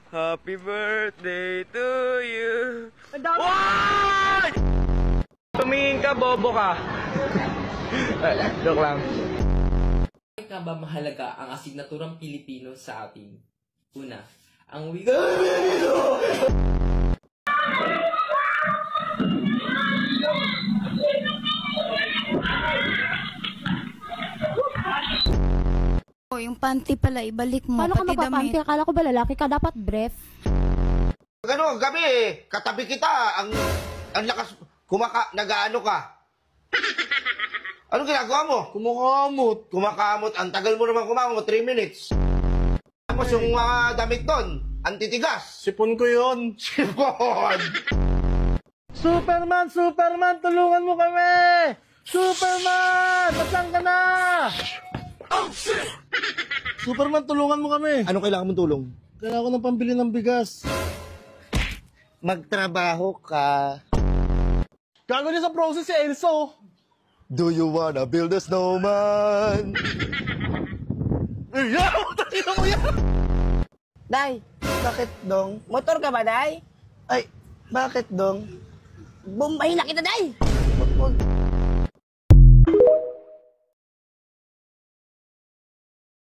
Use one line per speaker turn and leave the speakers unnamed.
Happy birthday to you.
Why? Tumingin ka, bobo ka. Joke lang.
Bakit nga ba mahalaga ang asignaturang Pilipino sa atin? Una, ang wika...
Oh, yung panty pala, ibalik mo.
Paano ka
pati
magpapanty?
damit.
Akala ko ba lalaki ka? Dapat brief.
Ano, gabi katabi kita, ang lakas, nag-aano ka. Anong ginagawa mo? Kumakamot, ang tagal mo naman kumakamot, 3 minutes. Tapos yung mga damit doon, antitigas.
Sipon ko yun.
Sipon!
Superman, tulungan mo kami! Superman! Saan ka na? Oh, shit! Superman, tulungan mo kami.
Ano kailangan mong tulong?
Kailangan ko ng pambili ng bigas.
Magtrabaho ka.
Gago niya sa process si Elso.
Do you wanna build a snowman?
Tingnan mo yan!
Day, bakit dong? Motor ka ba, Day?
Ay, bakit dong?
Bombahin na kita, Day!